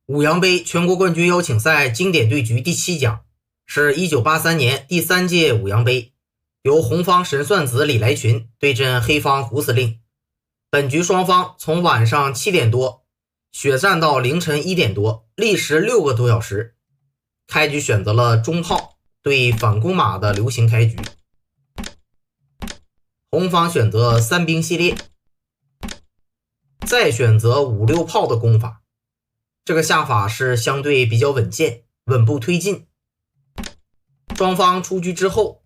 五羊杯全国冠军邀请赛经典对局第7讲，是1983年第3届五羊杯，由红方神算子李来群对阵黑方胡司令。本局双方从晚上7点多血战到凌晨1点多，历时6个多小时。开局选择了中炮对反攻马的流行开局，红方选择3兵系列，再选择5、6炮的攻法。这个下法是相对比较稳健，稳步推进。双方出局之后，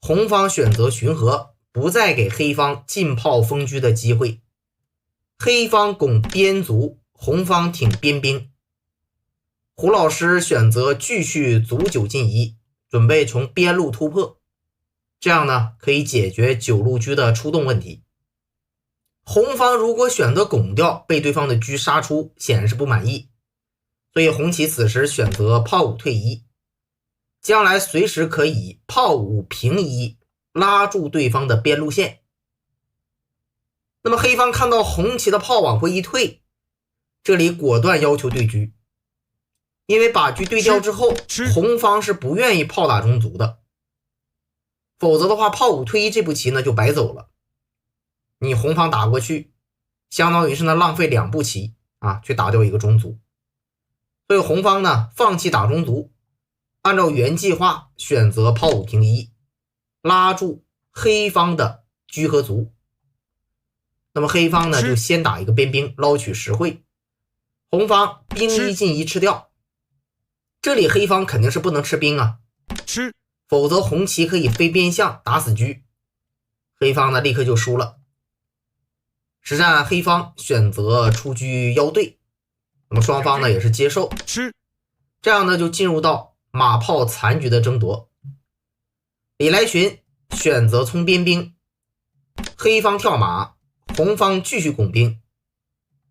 红方选择巡河，不再给黑方进炮封车的机会。黑方拱边卒，红方挺边兵。胡老师选择继续卒9进1，准备从边路突破，这样呢可以解决9路车的出动问题。红方如果选择拱掉，被对方的车杀出，显然是不满意，所以红旗此时选择炮5退1，将来随时可以炮5平1，拉住对方的边路线。那么黑方看到红旗的炮往回一退，这里果断要求对车，因为把车对掉之后，红方是不愿意炮打中卒的，否则的话炮5退1这步棋呢就白走了。你红方打过去，相当于是呢浪费2步棋啊，去打掉一个中卒。所以红方呢放弃打中卒，按照原计划选择炮5平1，拉住黑方的车和卒。那么黑方呢就先打一个边兵捞取实惠，红方兵1进1吃掉。这里黑方肯定是不能吃兵啊，否则红旗可以飞边象打死车，黑方呢立刻就输了。实战黑方选择出车腰对，那么双方呢也是接受，这样呢就进入到马炮残局的争夺。李来群选择冲边兵，黑方跳马，红方继续拱兵，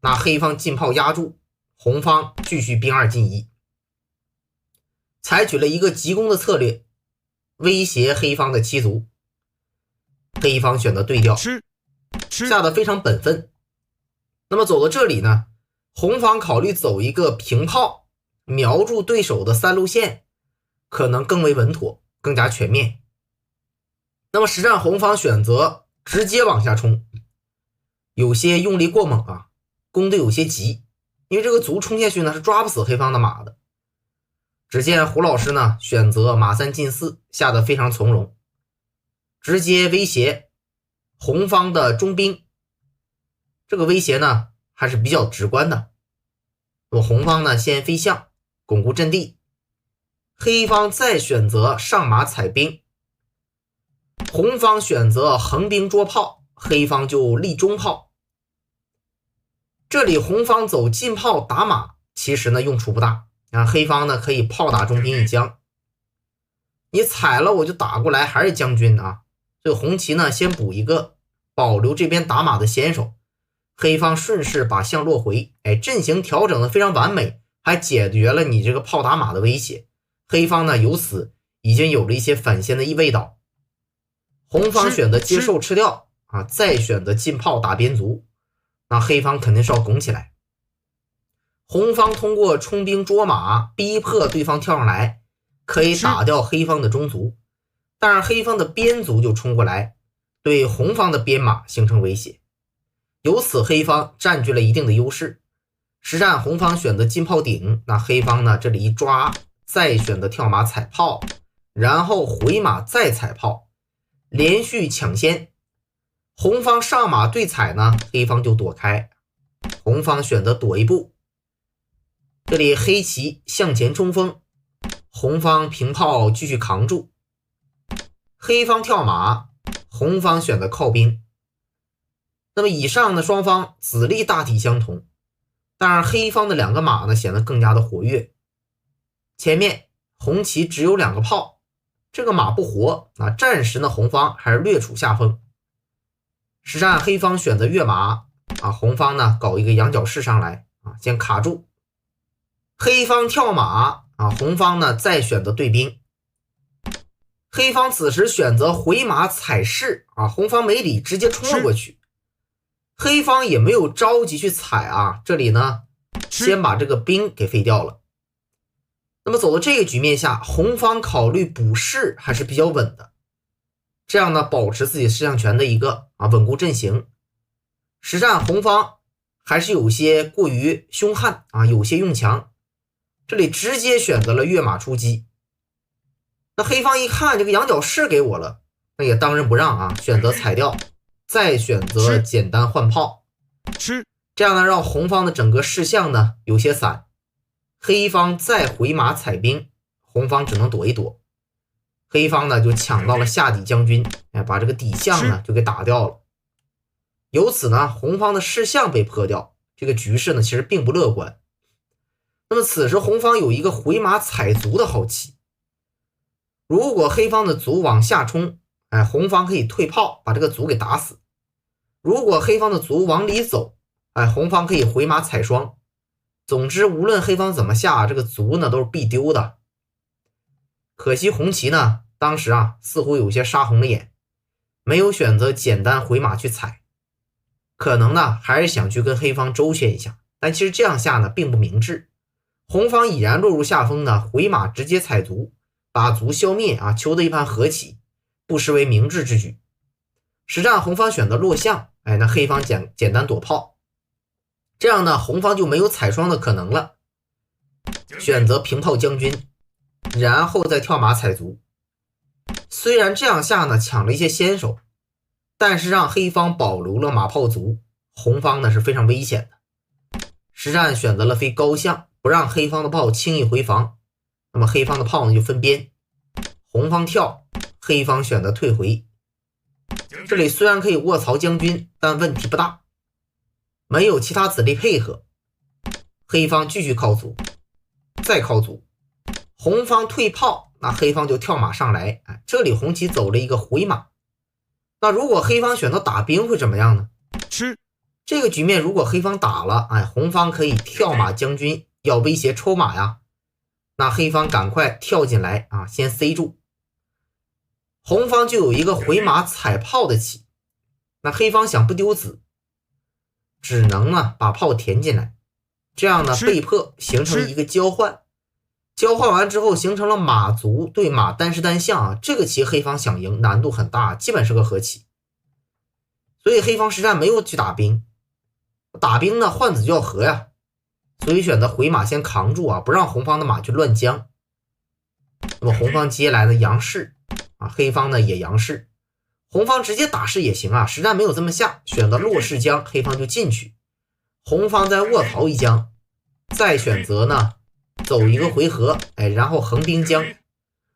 那黑方进炮压住，红方继续兵2进1，采取了一个急攻的策略，威胁黑方的7卒。黑方选择对调，下得非常本分。那么走到这里呢，红方考虑走一个平炮，瞄住对手的3路线，可能更为稳妥，更加全面。那么实战红方选择直接往下冲，有些用力过猛啊，攻得有些急，因为这个卒冲下去呢是抓不死黑方的马的。只见胡老师呢选择马3进4，下得非常从容，直接威胁红方的中兵。这个威胁呢还是比较直观的。那么红方呢先飞象巩固阵地，黑方再选择上马踩兵，红方选择横兵捉炮，黑方就立中炮。这里红方走进炮打马，其实呢用处不大啊，黑方呢可以炮打中兵一将，你踩了我就打过来，还是将军啊，所以红旗呢先补一个，保留这边打马的先手。黑方顺势把象落回，阵型调整的非常完美，还解决了你这个炮打马的威胁。黑方呢由此已经有了一些反先的意味道。红方选择接受吃掉啊，再选择进炮打边卒，那黑方肯定是要拱起来。红方通过冲兵捉马逼迫对方跳上来，可以打掉黑方的中卒，但是黑方的边卒就冲过来，对红方的边马形成威胁，由此黑方占据了一定的优势。实战红方选择进炮顶，那黑方呢这里一抓，再选择跳马踩炮，然后回马再踩炮，连续抢先。红方上马对踩呢，黑方就躲开，红方选择躲一步。这里黑旗向前冲锋，红方平炮继续扛住，黑方跳马，红方选择靠兵。那么以上的双方子力大体相同，但是黑方的2个马呢显得更加的活跃。前面红旗只有2个炮，这个马不活，那暂时呢红方还是略处下风。实战黑方选择跃马啊，红方呢搞一个羊角式上来啊，先卡住。黑方跳马啊，红方呢再选择对兵。黑方此时选择回马踩势啊，红方没理，直接冲了过去。黑方也没有着急去踩啊，这里呢先把这个兵给废掉了。那么走到这个局面下，红方考虑补士还是比较稳的，这样呢保持自己士象权的一个稳固阵型。实战红方还是有些过于凶悍有些用强，这里直接选择了跃马出击。那黑方一看这个羊角士给我了，那也当仁不让选择踩掉，再选择简单换炮，这样呢让红方的整个士象呢有些散。黑方再回马踩兵，红方只能躲一躲。黑方呢就抢到了下底将军，把这个底象呢就给打掉了。由此呢红方的士象被破掉，这个局势呢其实并不乐观。那么此时红方有一个回马踩卒的好棋，如果黑方的卒往下冲，红方可以退炮把这个卒给打死。如果黑方的卒往里走，红方可以回马踩双。总之无论黑方怎么下，这个卒呢都是必丢的。可惜红旗呢当时似乎有些杀红了眼，没有选择简单回马去踩，可能呢还是想去跟黑方周旋一下，但其实这样下呢并不明智。红方已然落入下风呢，回马直接踩卒，把卒消灭求得一盘和棋，不失为明智之举。实战红方选择落象，那黑方简单躲炮，这样呢红方就没有踩双的可能了，选择平炮将军，然后再跳马踩卒。虽然这样下呢抢了一些先手，但是让黑方保留了马炮卒，红方呢是非常危险的。实战选择了飞高象，不让黑方的炮轻易回防，那么黑方的炮呢就分边，红方跳，黑方选择退回。这里虽然可以卧槽将军，但问题不大，没有其他子力配合，黑方继续靠卒，再靠卒，红方退炮，那黑方就跳马上来，这里红旗走了一个回马。那如果黑方选择打兵会怎么样呢？这个局面如果黑方打了，红方可以跳马将军，要威胁抽马呀，那黑方赶快跳进来先塞住，红方就有一个回马踩炮的棋。那黑方想不丢子，只能把炮填进来，这样呢被迫形成一个交换，交换完之后形成了马卒对马单士单象这个棋黑方想赢难度很大，基本是个和棋。所以黑方实战没有去打兵，打兵呢换子就要和呀，所以选择回马先扛住不让红方的马去乱将。那么红方接下来的杨士黑方呢也杨士，红方直接打士也行实战没有这么下，选择落士将，黑方就进去，红方再卧槽一将，再选择呢走一个回合，然后横兵将。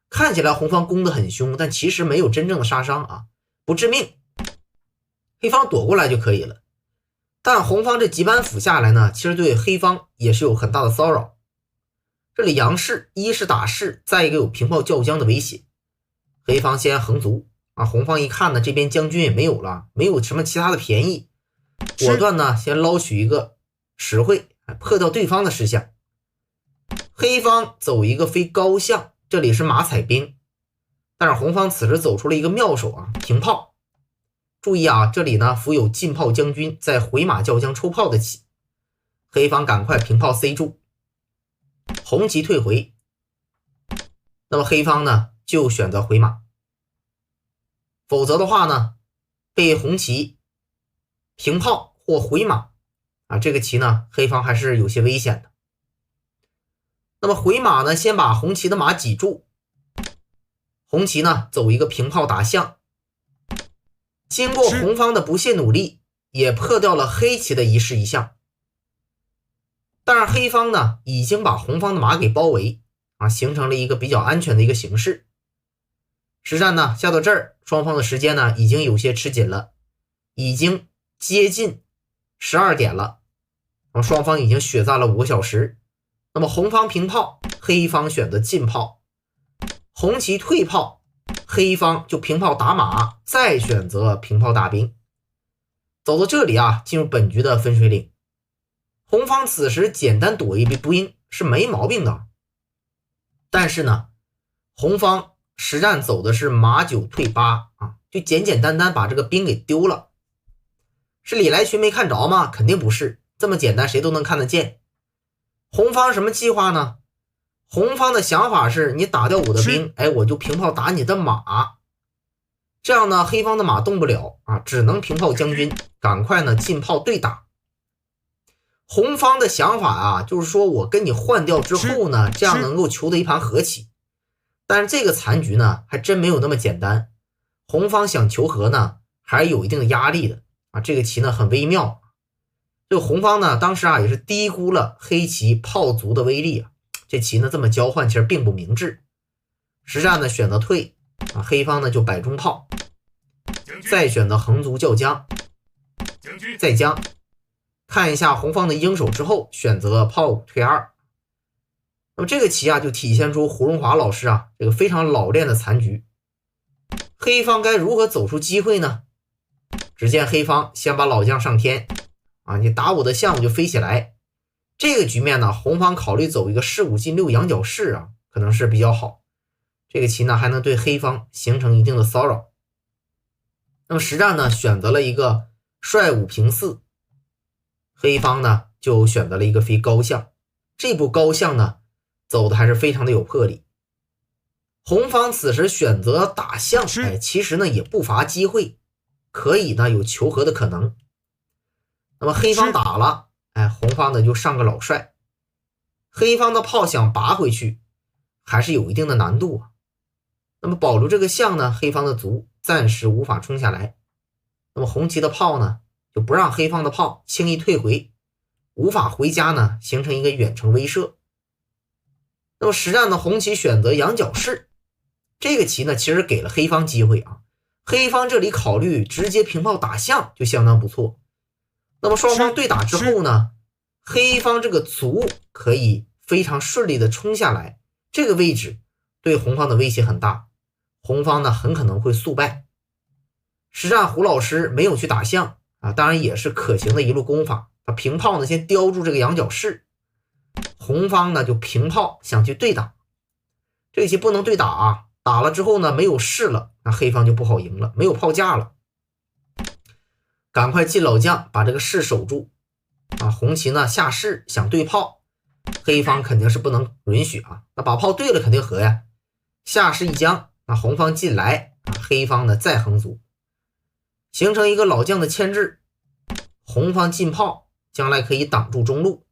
看起来红方攻得很凶，但其实没有真正的杀伤不致命，黑方躲过来就可以了。但红方这几板斧下来呢，其实对黑方也是有很大的骚扰。这里杨士一是打士，再一个有平炮叫将的威胁。黑方先横卒红方一看呢这边将军也没有了，没有什么其他的便宜，果断呢先捞取一个实惠，破掉对方的士象。黑方走一个飞高象，这里是马踩兵，但是红方此时走出了一个妙手平炮。注意这里呢伏有进炮将军在回马叫将抽炮的棋，黑方赶快平炮塞住，红旗退回。那么黑方呢就选择回马，否则的话呢被红旗平炮或回马这个棋呢黑方还是有些危险的。那么回马呢先把红旗的马挤住，红旗呢走一个平炮打象，经过红方的不懈努力，也破掉了黑棋的一士一象。但是黑方呢已经把红方的马给包围形成了一个比较安全的一个形势。实战呢下到这儿，双方的时间呢已经有些吃紧了，已经接近12点了，双方已经血战了5个小时。那么红方平炮，黑方选择进炮，红旗退炮，黑方就平炮打马，再选择平炮打兵。走到这里进入本局的分水岭。红方此时简单躲一兵是没毛病的，但是呢红方实战走的是马9退8就简简单单把这个兵给丢了。是李来群没看着吗？肯定不是，这么简单谁都能看得见。红方什么计划呢？红方的想法是你打掉我的兵，我就平炮打你的马，这样呢黑方的马动不了啊，只能平炮将军，赶快呢进炮对打。红方的想法啊，就是说我跟你换掉之后呢，这样能够求得一盘和棋。但是这个残局呢，还真没有那么简单。红方想求和呢，还是有一定的压力的啊。这个棋呢很微妙。这个红方呢，当时啊也是低估了黑棋炮卒的威力啊。这棋呢这么交换其实并不明智。实战呢选择退啊，黑方呢就摆中炮，再选择横卒叫将，再将。看一下红方的应手之后，选择炮5退2。那么这个棋啊，就体现出胡荣华老师啊这个非常老练的残局。黑方该如何走出机会呢？只见黑方先把老将上天啊，你打我的象我就飞起来。这个局面呢，红方考虑走一个士5进6羊角式啊，可能是比较好。这个棋呢还能对黑方形成一定的骚扰。那么实战呢选择了一个帅5平4。黑方呢就选择了一个飞高象，这步高象呢走的还是非常的有魄力。红方此时选择打象，其实呢也不乏机会，可以呢有求和的可能。那么黑方打了，红方呢就上个老帅，黑方的炮想拔回去还是有一定的难度啊。那么保留这个象呢，黑方的卒暂时无法冲下来。那么红棋的炮呢就不让黑方的炮轻易退回，无法回家呢，形成一个远程威慑。那么实战的红棋选择羊角式，这个棋呢其实给了黑方机会啊。黑方这里考虑直接平炮打象就相当不错。那么双方对打之后呢，黑方这个卒可以非常顺利的冲下来，这个位置对红方的威胁很大，红方呢很可能会速败。实战胡老师没有去打象啊，当然也是可行的一路攻法。他平炮呢先叼住这个羊角式，红方呢就平炮想去对打。这个棋不能对打啊，打了之后呢没有士了，那黑方就不好赢了，没有炮架了。赶快进老将把这个士守住啊！红棋呢下士想对炮，黑方肯定是不能允许啊，那把炮对了肯定和呀。下士一将，那红方进来啊，黑方呢再横卒，形成一个老将的牵制。红方进炮，将来可以挡住中路。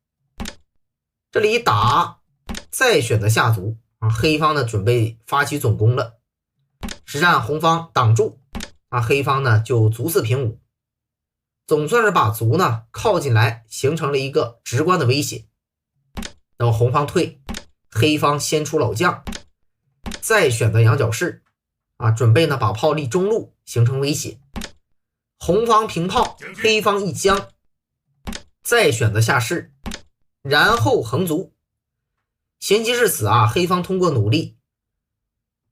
这里一打，再选择下卒啊，黑方呢准备发起总攻了。实战红方挡住啊，黑方呢就卒4平5，总算是把卒呢靠进来，形成了一个直观的威胁。那么红方退，黑方先出老将，再选择羊角式啊，准备呢把炮立中路，形成威胁。红方平炮，黑方一将，再选择下士，然后横卒。形棋至此啊，黑方通过努力，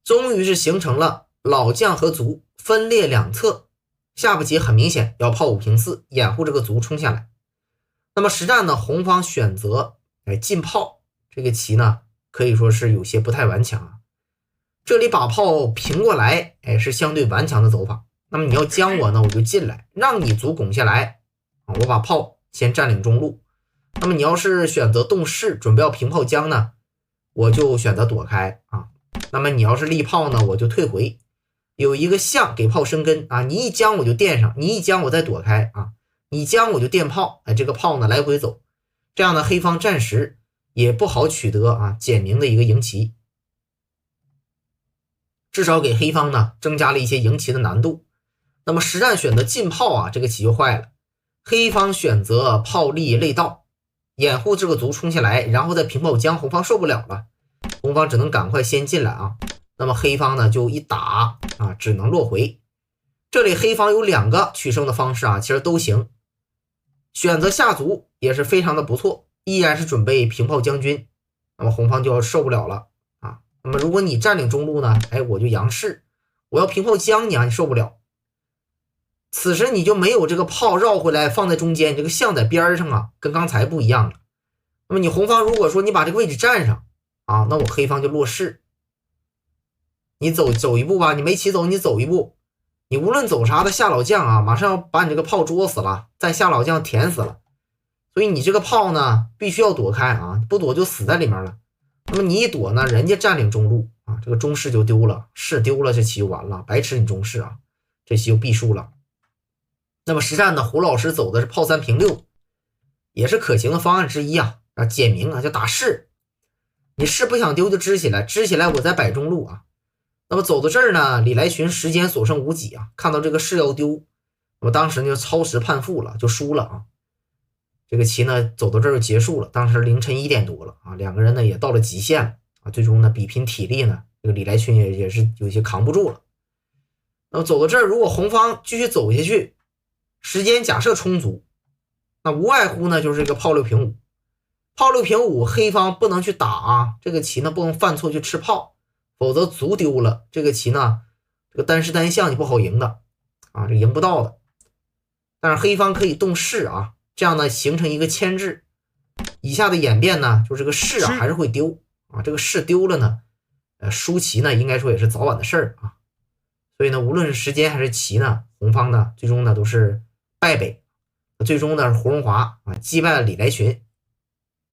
终于是形成了老将和卒分列两侧。下步棋很明显要炮5平4，掩护这个卒冲下来。那么实战呢，红方选择进炮，这个棋呢可以说是有些不太顽强啊。这里把炮平过来，是相对顽强的走法。那么你要将我呢，我就进来，让你卒拱下来啊，我把炮先占领中路。那么你要是选择动士，准备要平炮将呢，我就选择躲开啊。那么你要是立炮呢，我就退回，有一个象给炮生根啊，你一将我就垫上，你一将我再躲开啊，你将我就垫炮，这个炮呢来回走，这样呢黑方暂时也不好取得啊简明的一个赢棋，至少给黑方呢增加了一些赢棋的难度。那么实战选择进炮啊，这个棋就坏了。黑方选择炮立内道，掩护这个卒冲下来，然后再平炮将，红方受不了了，红方只能赶快先进来啊。那么黑方呢就一打啊，只能落回。这里黑方有2个取胜的方式啊，其实都行。选择下卒也是非常的不错，依然是准备平炮将军，那么红方就要受不了了啊。那么如果你占领中路呢，我就扬士，我要平炮将你啊，你受不了。此时你就没有这个炮绕回来放在中间，这个象在边上啊，跟刚才不一样了。那么你红方如果说你把这个位置占上啊，那我黑方就落士。你走一步吧，你没棋走，你走一步，你无论走啥的下老将啊，马上要把你这个炮捉死了，再下老将填死了。所以你这个炮呢必须要躲开啊，不躲就死在里面了。那么你一躲呢，人家占领中路啊，这个中士就丢了，士丢了，这棋就完了，白吃你中士啊，这棋就必输了。那么实战呢，胡老师走的是炮3平6，也是可行的方案之一啊。简明啊，就打士，你士不想丢就支起来，支起来我再摆中路啊。那么走到这儿呢，李来群时间所剩无几啊，看到这个士要丢，那么当时就超时叛负了，就输了啊。这个棋呢走到这儿就结束了，当时凌晨1点多了啊，两个人呢也到了极限了啊，最终呢比拼体力呢，这个李来群也是有些扛不住了。那么走到这儿，如果红方继续走下去，时间假设充足，那无外乎呢就是这个炮6平5，炮6平5，黑方不能去打啊，这个棋呢不能犯错去吃炮，否则卒丢了，这个棋呢这个单士单象你不好赢的啊，这赢不到的。但是黑方可以动士啊，这样呢形成一个牵制。以下的演变呢，就是这个士啊还是会丢啊，这个士丢了呢，输棋呢应该说也是早晚的事儿啊。所以呢，无论是时间还是棋呢，红方呢最终呢都是败北，最终呢胡荣华啊击败了李来群。